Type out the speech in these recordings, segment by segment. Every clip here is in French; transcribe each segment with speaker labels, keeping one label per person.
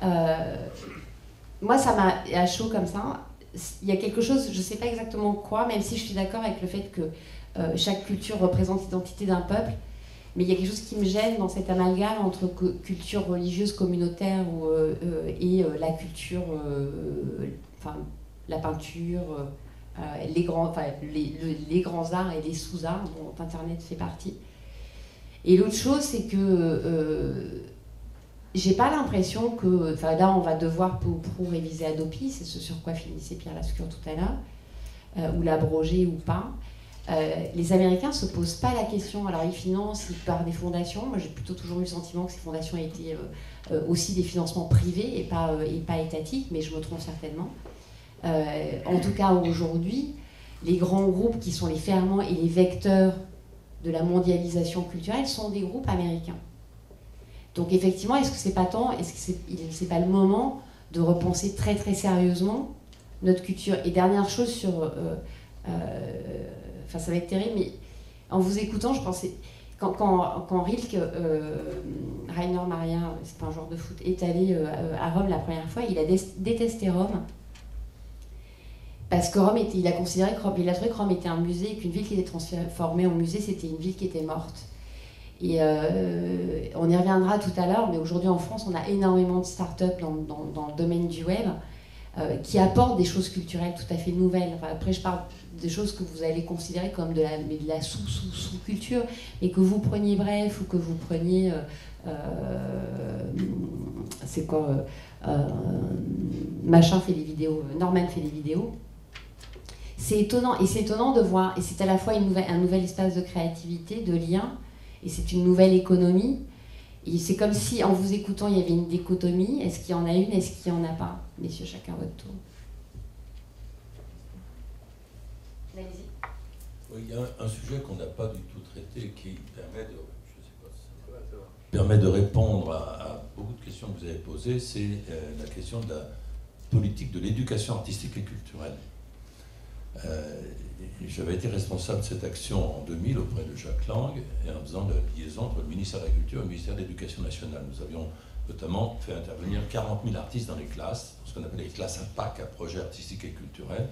Speaker 1: Moi, ça m'a à chaud comme ça. Il y a quelque chose, je ne sais pas exactement quoi, même si je suis d'accord avec le fait que chaque culture représente l'identité d'un peuple, mais il y a quelque chose qui me gêne dans cet amalgame entre culture religieuse communautaire et la culture, enfin, la peinture, les grands arts et les sous-arts dont Internet fait partie. Et l'autre chose, c'est que j'ai pas l'impression que, enfin là on va devoir pour réviser Adopi, c'est ce sur quoi finissait Pierre Lascure tout à l'heure, ou l'abroger ou pas. Les Américains se posent pas la question. Alors ils financent par des fondations. Moi j'ai plutôt toujours eu le sentiment que ces fondations étaient aussi des financements privés et pas étatiques, mais je me trompe certainement. En tout cas aujourd'hui, les grands groupes qui sont les ferments et les vecteurs de la mondialisation culturelle sont des groupes américains. Donc effectivement, est-ce que c'est pas temps, est-ce que c'est pas le moment de repenser très très sérieusement notre culture? Et dernière chose sur, enfin ça va être terrible, mais en vous écoutant, je pensais quand Rilke, Rainer Maria, c'est pas un joueur de foot, est allé à Rome la première fois, il a détesté Rome. Parce que Rome il a considéré que il a trouvé que Rome était un musée et qu'une ville qui était transformée en musée, c'était une ville qui était morte. Et on y reviendra tout à l'heure, mais aujourd'hui en France, on a énormément de start-up dans le domaine du web qui apportent des choses culturelles tout à fait nouvelles. Enfin, après, je parle des choses que vous allez considérer comme de la sous-culture, et que vous preniez Bref, ou que vous preniez... c'est quoi machin fait des vidéos, Norman fait des vidéos. C'est étonnant, et c'est étonnant de voir, et c'est à la fois un nouvel espace de créativité, de lien, et c'est une nouvelle économie. Et c'est comme si, en vous écoutant, il y avait une dichotomie. Est-ce qu'il y en a une, est-ce qu'il n'y en a pas? Messieurs, chacun votre tour.
Speaker 2: Allez-y. Oui, il y a un sujet qu'on n'a pas du tout traité qui permet de répondre à beaucoup de questions que vous avez posées, c'est la question de la politique de l'éducation artistique et culturelle. J'avais été responsable de cette action en 2000 auprès de Jacques Lang, et en faisant la liaison entre le ministère de la Culture et le ministère de l'Éducation nationale. Nous avions notamment fait intervenir 40 000 artistes dans les classes, ce qu'on appelle les classes à PAC, à projet artistique et culturel.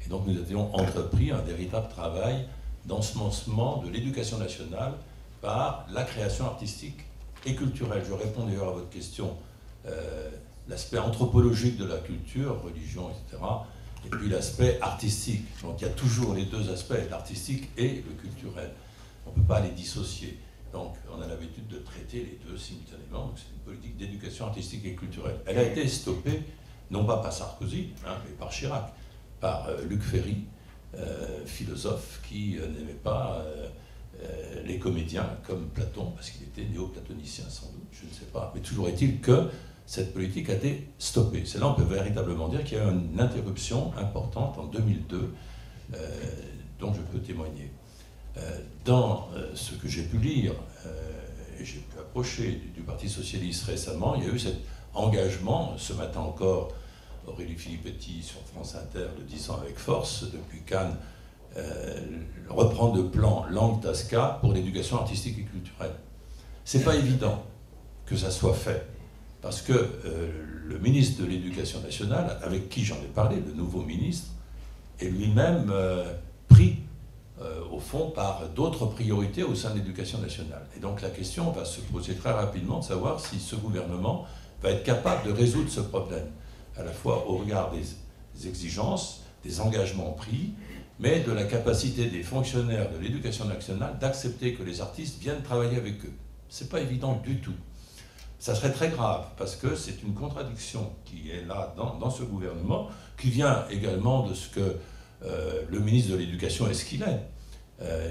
Speaker 2: Et donc nous avions entrepris un véritable travail d'ensemencement de l'éducation nationale par la création artistique et culturelle. Je réponds d'ailleurs à votre question, l'aspect anthropologique de la culture, religion, etc., et puis l'aspect artistique. Donc il y a toujours les deux aspects, l'artistique et le culturel. On ne peut pas les dissocier. Donc on a l'habitude de traiter les deux simultanément. Donc c'est une politique d'éducation artistique et culturelle. Elle a été stoppée, non pas par Sarkozy, mais par Chirac, par Luc Ferry, philosophe qui n'aimait pas les comédiens comme Platon, parce qu'il était néo-platonicien sans doute, je ne sais pas. Mais toujours est-il que cette politique a été stoppée. C'est là on peut véritablement dire qu'il y a eu une interruption importante en 2002, dont je peux témoigner. Dans ce que j'ai pu lire, et j'ai pu approcher du Parti Socialiste récemment, il y a eu cet engagement, ce matin encore, Aurélie Filippetti sur France Inter le disant avec force, depuis Cannes, reprendre le plan langue TASCA pour l'éducation artistique et culturelle. C'est pas évident que ça soit fait. Parce que le ministre de l'Éducation nationale, avec qui j'en ai parlé, le nouveau ministre, est lui-même pris, au fond, par d'autres priorités au sein de l'Éducation nationale. Et donc la question va se poser très rapidement de savoir si ce gouvernement va être capable de résoudre ce problème, à la fois au regard des exigences, des engagements pris, mais de la capacité des fonctionnaires de l'Éducation nationale d'accepter que les artistes viennent travailler avec eux. C'est pas évident du tout. Ça serait très grave, parce que c'est une contradiction qui est là dans ce gouvernement, qui vient également de ce que le ministre de l'Éducation est ce qu'il est.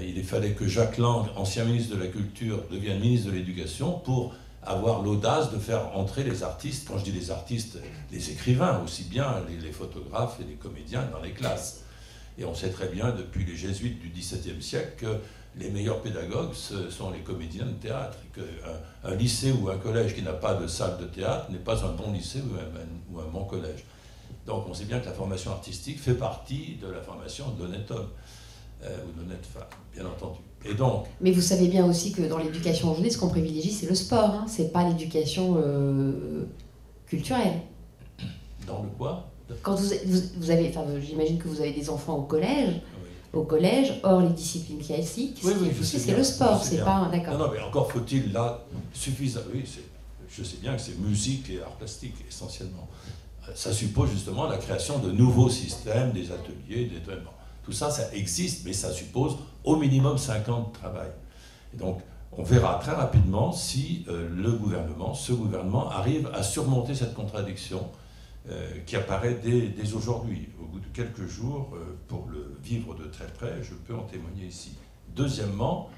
Speaker 2: Il fallait que Jacques Lang, ancien ministre de la Culture, devienne ministre de l'Éducation pour avoir l'audace de faire entrer les artistes, quand je dis les artistes, les écrivains aussi bien, les photographes et les comédiens dans les classes. Et on sait très bien depuis les jésuites du XVIIe siècle que les meilleurs pédagogues, ce sont les comédiens de théâtre. Qu'un lycée ou un collège qui n'a pas de salle de théâtre n'est pas un bon lycée ou un bon collège. Donc on sait bien que la formation artistique fait partie de la formation de l'honnête homme ou de l'honnête femme, bien entendu. Et donc,
Speaker 1: mais vous savez bien aussi que dans l'éducation aujourd'hui, ce qu'on privilégie, c'est le sport. Hein. C'est pas l'éducation culturel.
Speaker 2: Dans le quoi?
Speaker 1: Quand vous avez, enfin, j'imagine que vous avez des enfants au collège.
Speaker 2: Oui.
Speaker 1: Au collège, or les disciplines qui incitent, c'est le sport, c'est pas d'accord.
Speaker 2: Non, mais encore faut-il là suffisamment. Oui, je sais bien que c'est musique et art plastique essentiellement. Ça suppose justement la création de nouveaux systèmes, des ateliers, des bon, tout ça, ça existe, mais ça suppose au minimum 5 ans de travail. Et donc, on verra très rapidement si ce gouvernement arrive à surmonter cette contradiction qui apparaît dès aujourd'hui. Au bout de quelques jours, pour le vivre de très près, je peux en témoigner ici. Deuxièmement,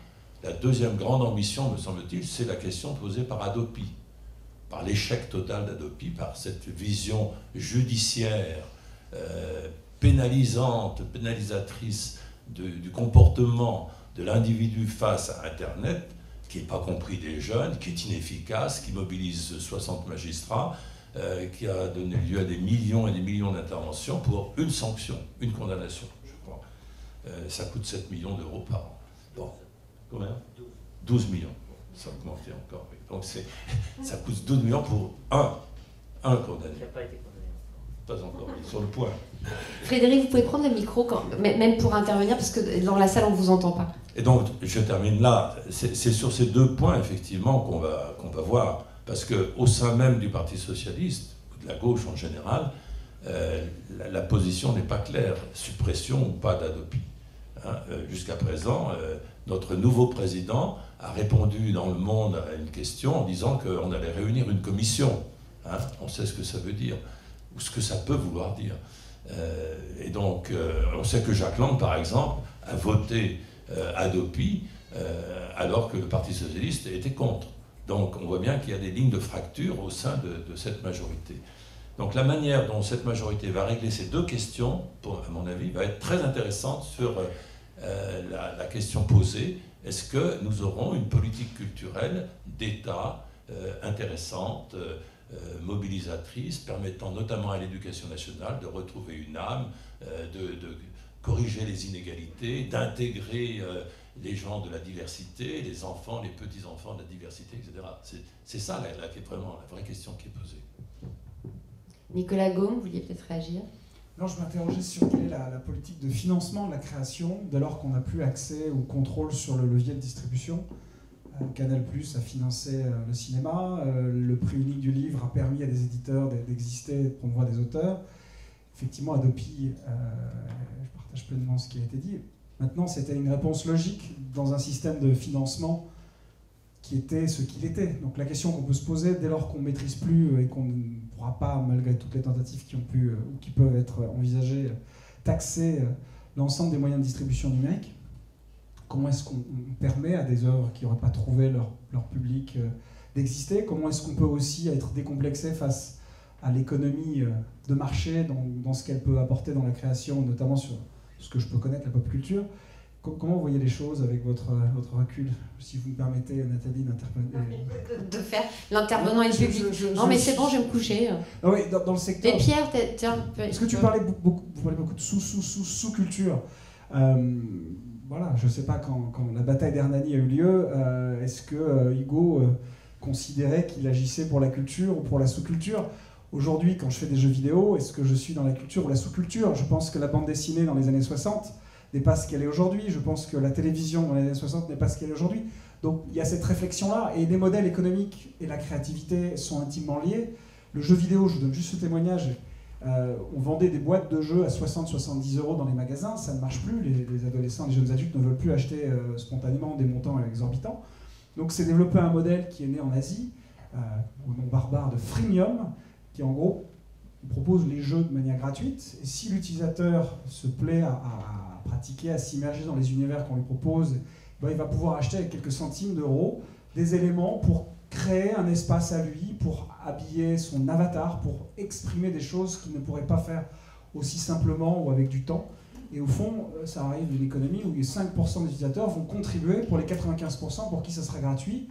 Speaker 2: la deuxième grande ambition, me semble-t-il, c'est la question posée par Hadopi, par l'échec total d'Hadopi, par cette vision judiciaire, pénalisatrice du comportement de l'individu face à Internet, qui n'est pas compris des jeunes, qui est inefficace, qui mobilise 60 magistrats, qui a donné lieu à des millions et des millions d'interventions pour une sanction, une condamnation, je crois. Ça coûte 7 millions d'euros par an. Bon, combien ? 12 millions. Ça a augmenté encore. Oui. Donc ça coûte 12 millions pour un condamné.
Speaker 3: Il n'a pas été condamné.
Speaker 2: Pas encore, il est sur le point.
Speaker 1: Frédéric, vous pouvez prendre le micro, même pour intervenir, parce que dans la salle, on ne vous entend pas.
Speaker 2: Et donc, je termine là. C'est sur ces 2 points, effectivement, qu'on va voir. Parce qu'au sein même du Parti socialiste, ou de la gauche en général, la position n'est pas claire. Suppression ou pas d'Hadopi. Hein, jusqu'à présent, notre nouveau président a répondu dans Le Monde à une question en disant qu'on allait réunir une commission. Hein, on sait ce que ça veut dire, ou ce que ça peut vouloir dire. Et donc, on sait que Jacques Lang, par exemple, a voté Hadopi alors que le Parti socialiste était contre. Donc, on voit bien qu'il y a des lignes de fracture au sein de cette majorité. Donc, la manière dont cette majorité va régler ces 2 questions, à mon avis, va être très intéressante sur la question posée. Est-ce que nous aurons une politique culturelle d'État intéressante, mobilisatrice, permettant notamment à l'éducation nationale de retrouver une âme, de corriger les inégalités, d'intégrer les gens de la diversité, les enfants, les petits-enfants de la diversité, etc. C'est ça qui est vraiment la vraie question qui est posée.
Speaker 1: Nicolas Gaume, vous vouliez peut-être réagir ?
Speaker 4: Non, je m'interrogeais sur quelle est la politique de financement de la création, dès lors qu'on n'a plus accès ou contrôle sur le levier de distribution. Canal+ a financé le cinéma, le prix unique du livre a permis à des éditeurs d'exister, de promouvoir des auteurs. Effectivement, Hadopi, je partage pleinement ce qui a été dit. Maintenant, c'était une réponse logique dans un système de financement qui était ce qu'il était. Donc la question qu'on peut se poser, dès lors qu'on ne maîtrise plus et qu'on ne pourra pas, malgré toutes les tentatives qui ont pu ou qui peuvent être envisagées, taxer l'ensemble des moyens de distribution numérique, comment est-ce qu'on permet à des œuvres qui n'auraient pas trouvé leur public d'exister? Comment est-ce qu'on peut aussi être décomplexé face à l'économie de marché dans ce qu'elle peut apporter dans la création, notamment sur ce que je peux connaître, la pop culture? Comment vous voyez les choses avec votre recul, si vous me permettez, Nathalie, d'intervenir?
Speaker 1: De faire l'intervenant et le public. Non, mais c'est bon, je vais me coucher.
Speaker 4: Ah oui, dans le secteur.
Speaker 1: Et Pierre, tiens.
Speaker 4: Est-ce que vous parlez beaucoup de sous-culture. Voilà, je ne sais pas quand la bataille d'Hernani a eu lieu, est-ce que Hugo considérait qu'il agissait pour la culture ou pour la sous-culture? Aujourd'hui, quand je fais des jeux vidéo, est-ce que je suis dans la culture ou la sous-culture? Je pense que la bande dessinée dans les années 60 n'est pas ce qu'elle est aujourd'hui. Je pense que la télévision dans les années 60 n'est pas ce qu'elle est aujourd'hui. Donc il y a cette réflexion-là, et les modèles économiques et la créativité sont intimement liés. Le jeu vidéo, je vous donne juste ce témoignage, on vendait des boîtes de jeux à 60-70 euros dans les magasins, ça ne marche plus, les adolescents, les jeunes adultes ne veulent plus acheter spontanément des montants exorbitants. Donc c'est développé un modèle qui est né en Asie, au nom barbare de freemium, qui en gros propose les jeux de manière gratuite, et si l'utilisateur se plaît à pratiquer, à s'immerger dans les univers qu'on lui propose, ben, il va pouvoir acheter avec quelques centimes d'euros des éléments pour créer un espace à lui, pour habiller son avatar, pour exprimer des choses qu'il ne pourrait pas faire aussi simplement ou avec du temps. Et au fond, ça arrive d'une économie où les 5% des utilisateurs vont contribuer pour les 95% pour qui ça sera gratuit.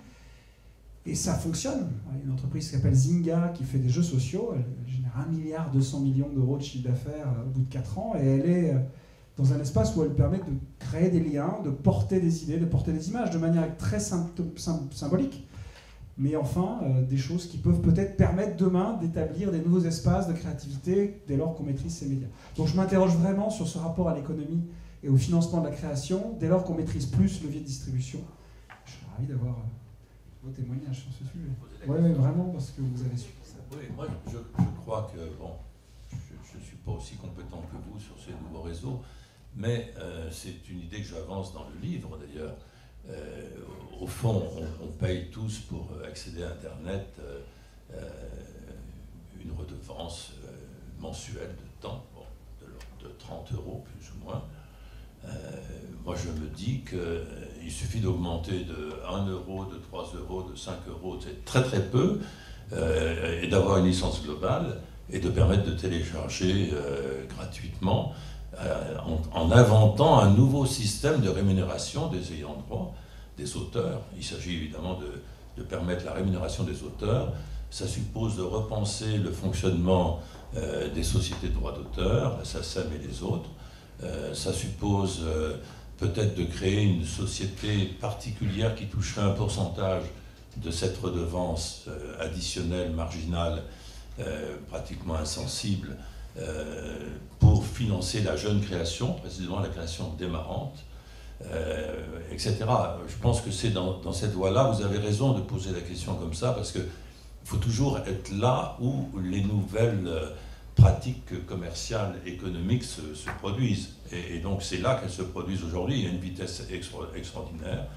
Speaker 4: Et ça fonctionne. Il y a une entreprise qui s'appelle Zynga qui fait des jeux sociaux. Elle génère 1,2 milliard d'euros de chiffre d'affaires au bout de 4 ans. Et elle est dans un espace où elle permet de créer des liens, de porter des idées, de porter des images de manière très symbolique. mais enfin des choses qui peuvent peut-être permettre demain d'établir des nouveaux espaces de créativité dès lors qu'on maîtrise ces médias. Donc je m'interroge vraiment sur ce rapport à l'économie et au financement de la création dès lors qu'on maîtrise plus le levier de distribution. Je suis ravi d'avoir vos témoignages sur ce sujet. Oui, vraiment, parce que vous avez su ça.
Speaker 2: Oui, moi je crois que, bon, je ne suis pas aussi compétent que vous sur ces nouveaux réseaux, mais c'est une idée que j'avance dans le livre d'ailleurs. Au fond, on paye tous pour accéder à Internet une redevance mensuelle de temps, bon, de 30 € plus ou moins. Moi, je me dis qu'il suffit d'augmenter de 1 €, de 3 €, de 5 €, c'est très très peu, et d'avoir une licence globale et de permettre de télécharger gratuitement, en inventant un nouveau système de rémunération des ayants droit, des auteurs. Il s'agit évidemment de permettre la rémunération des auteurs. Ça suppose de repenser le fonctionnement des sociétés de droit d'auteur, la SACEM et les autres. Ça suppose peut-être de créer une société particulière qui toucherait un pourcentage de cette redevance additionnelle, marginale, pratiquement insensible, pour financer la jeune création, précisément la création démarrante, etc. Je pense que c'est dans cette voie-là. Vous avez raison de poser la question comme ça, parce qu'il faut toujours être là où les nouvelles pratiques commerciales, économiques se produisent. Et donc c'est là qu'elles se produisent aujourd'hui, il y a une vitesse extraordinaire.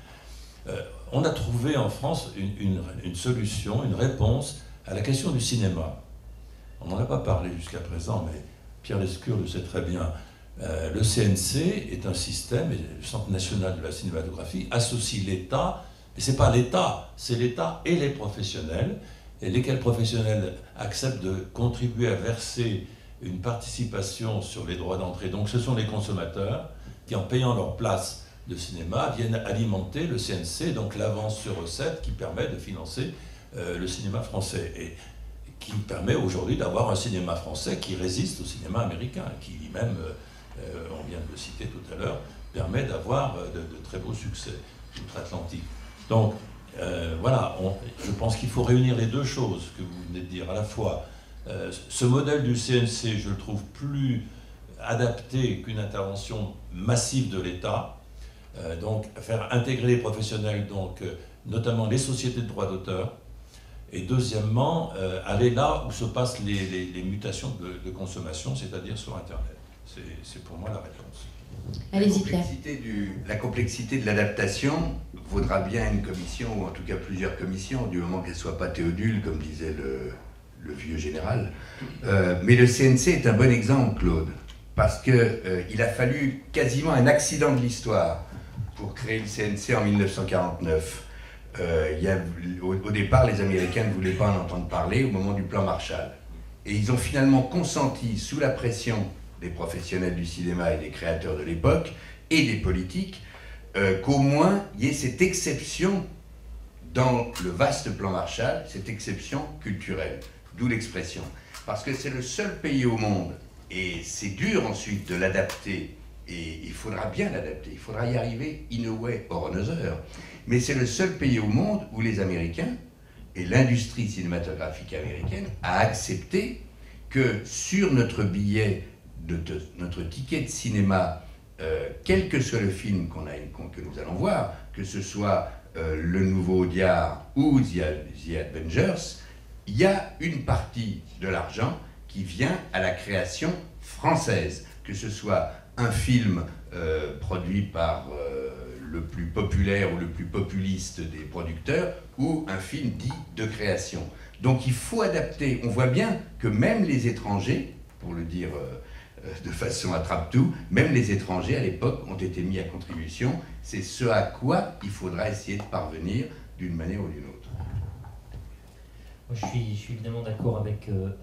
Speaker 2: On a trouvé en France une solution, une réponse à la question du cinéma. On n'en a pas parlé jusqu'à présent, mais Pierre Lescure le sait très bien. Le CNC est un système, le Centre national de la cinématographie, associe l'État, et ce n'est pas l'État, c'est l'État et les professionnels, et lesquels professionnels acceptent de contribuer à verser une participation sur les droits d'entrée. Donc ce sont les consommateurs qui, en payant leur place de cinéma, viennent alimenter le CNC, donc l'avance sur recette qui permet de financer le cinéma français. Et qui permet aujourd'hui d'avoir un cinéma français qui résiste au cinéma américain, qui même, on vient de le citer tout à l'heure, permet d'avoir de très beaux succès outre-Atlantique. Donc, voilà, je pense qu'il faut réunir les deux choses que vous venez de dire, à la fois ce modèle du CNC, je le trouve plus adapté qu'une intervention massive de l'État, donc faire intégrer les professionnels, donc notamment les sociétés de droits d'auteur, et deuxièmement, aller là où se passent les mutations de consommation, c'est-à-dire sur Internet. C'est pour moi la réponse.
Speaker 1: Allez-y, Pierre.
Speaker 3: La complexité de l'adaptation vaudra bien une commission, ou en tout cas plusieurs commissions, du moment qu'elle ne soit pas Théodule, comme disait le vieux général. Mais le CNC est un bon exemple, Claude, parce qu'il a fallu quasiment un accident de l'histoire pour créer le CNC en 1949. Au départ, les Américains ne voulaient pas en entendre parler au moment du plan Marshall. Et ils ont finalement consenti, sous la pression des professionnels du cinéma et des créateurs de l'époque, et des politiques, qu'au moins il y ait cette exception dans le vaste plan Marshall, cette exception culturelle, d'où l'expression. Parce que c'est le seul pays au monde, et c'est dur ensuite de l'adapter, et il faudra bien l'adapter, il faudra y arriver in a way or another, mais c'est le seul pays au monde où les Américains, et l'industrie cinématographique américaine, a accepté que sur notre billet, notre ticket de cinéma, quel que soit le film que nous allons voir, que ce soit le nouveau Audiard ou The Avengers, il y a une partie de l'argent qui vient à la création française, que ce soit un film produit par le plus populaire ou le plus populiste des producteurs, ou un film dit de création. Donc il faut adapter. On voit bien que même les étrangers, pour le dire de façon attrape-tout, même les étrangers à l'époque ont été mis à contribution. C'est ce à quoi il faudra essayer de parvenir d'une manière ou d'une autre.
Speaker 5: Moi, je suis évidemment d'accord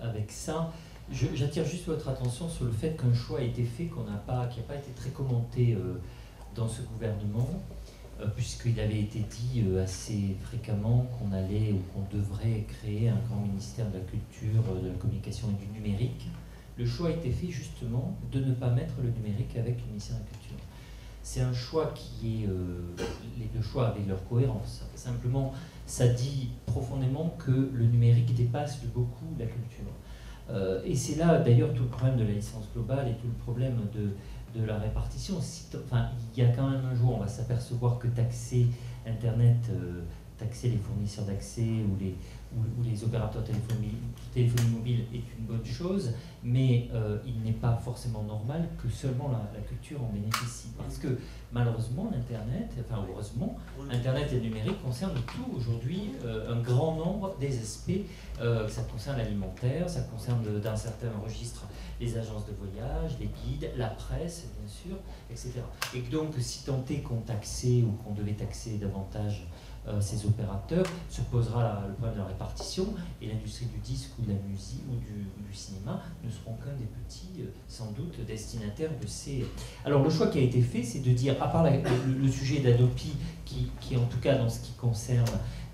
Speaker 5: avec ça. J'attire juste votre attention sur le fait qu'un choix a été fait qui n'a pas été très commenté dans ce gouvernement, puisqu'il avait été dit assez fréquemment qu'on allait ou qu'on devrait créer un grand ministère de la culture, de la communication et du numérique. Le choix a été fait justement de ne pas mettre le numérique avec le ministère de la Culture. c'est un choix qui est... les deux choix avec leur cohérence. Simplement, ça dit profondément que le numérique dépasse de beaucoup la culture. Et c'est là d'ailleurs tout le problème de la licence globale et tout le problème de la répartition. Enfin, il y a quand même un jour, on va s'apercevoir que taxer Internet, taxer les fournisseurs d'accès ou les opérateurs téléphonie mobile est une bonne chose, mais il n'est pas forcément normal que seulement la culture en bénéficie. Parce que malheureusement, l'Internet, enfin heureusement, Internet et le numérique concernent tout aujourd'hui, un grand nombre des aspects. Ça concerne l'alimentaire, ça concerne dans certains registres les agences de voyage, les guides, la presse, bien sûr, etc. Et donc, si tant est qu'on taxait ou qu'on devait taxer davantage ces opérateurs, se posera le problème de la répartition, et l'industrie du disque ou de la musique ou du cinéma ne seront qu'un des petits, sans doute, destinataires de ces... Alors le choix qui a été fait, c'est de dire, à part le sujet d'Adopi, qui en tout cas dans ce qui concerne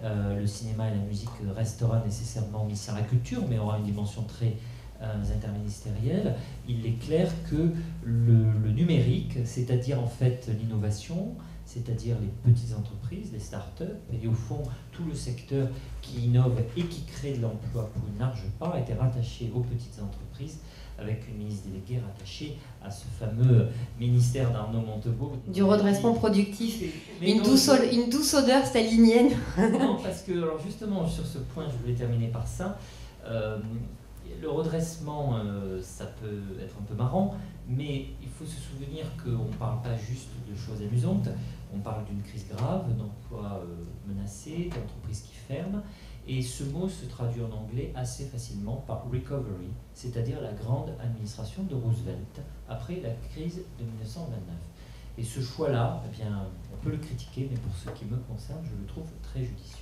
Speaker 5: le cinéma et la musique, restera nécessairement ministère de la Culture, mais aura une dimension très interministérielle, il est clair que le numérique, c'est-à-dire en fait l'innovation, c'est-à-dire les petites entreprises, les start-up, et au fond tout le secteur qui innove et qui crée de l'emploi pour une large part, a été rattaché aux petites entreprises, avec une ministre déléguée rattachée à ce fameux ministère d'Arnaud Montebourg.
Speaker 1: Du redressement productif, une douce odeur stalinienne.
Speaker 5: Non, parce que, alors justement, sur ce point, je voulais terminer par ça. Le redressement, ça peut être un peu marrant, mais il faut se souvenir qu'on ne parle pas juste de choses amusantes, on parle d'une crise grave, d'emplois menacés, d'entreprises qui ferment, et ce mot se traduit en anglais assez facilement par recovery, c'est-à-dire la grande administration de Roosevelt, après la crise de 1929. Et ce choix-là, eh bien, on peut le critiquer, mais pour ce qui me concerne, je le trouve très judicieux.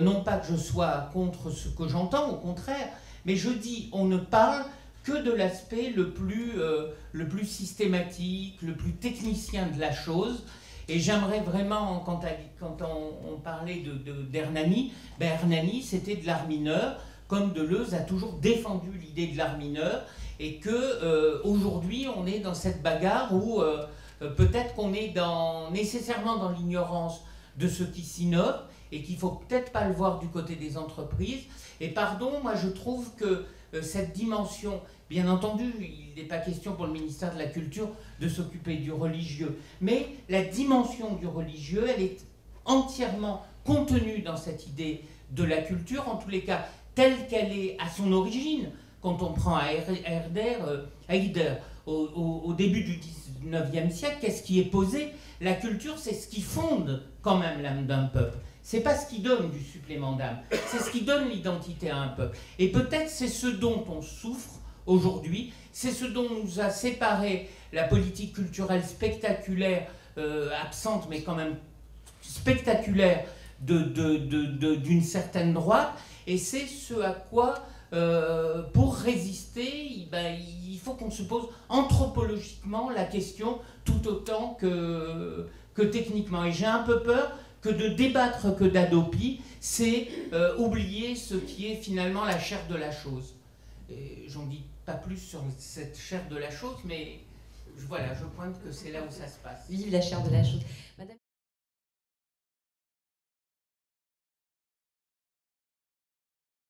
Speaker 6: Non pas que je sois contre ce que j'entends, au contraire, mais je dis on ne parle que de l'aspect le plus systématique, le plus technicien de la chose. Et j'aimerais vraiment, quand on parlait d'Hernani, Hernani c'était de l'art mineur, comme Deleuze a toujours défendu l'idée de l'art mineur, et que aujourd'hui on est dans cette bagarre où peut-être qu'on est nécessairement dans l'ignorance de ce qui s'innove, et qu'il ne faut peut-être pas le voir du côté des entreprises. Et pardon, moi je trouve que cette dimension, bien entendu, il n'est pas question pour le ministère de la Culture de s'occuper du religieux, mais la dimension du religieux, elle est entièrement contenue dans cette idée de la culture, en tous les cas telle qu'elle est à son origine. Quand on prend Heidegger, au début du 19e siècle, qu'est-ce qui est posé? La culture, c'est ce qui fonde quand même l'âme d'un peuple. C'est pas ce qui donne du supplément d'âme, c'est ce qui donne l'identité à un peuple. Et peut-être c'est ce dont on souffre aujourd'hui, c'est ce dont nous a séparé la politique culturelle spectaculaire, absente mais quand même spectaculaire d'une certaine droite, et c'est ce à quoi, pour résister, il faut qu'on se pose anthropologiquement la question tout autant que techniquement. Et j'ai un peu peur que de débattre que d'Adopi, c'est oublier ce qui est finalement la chair de la chose. Et j'en dis pas plus sur cette chair de la chose, mais voilà, je pointe que c'est là où ça se passe.
Speaker 1: Vive la chair de la chose. Madame...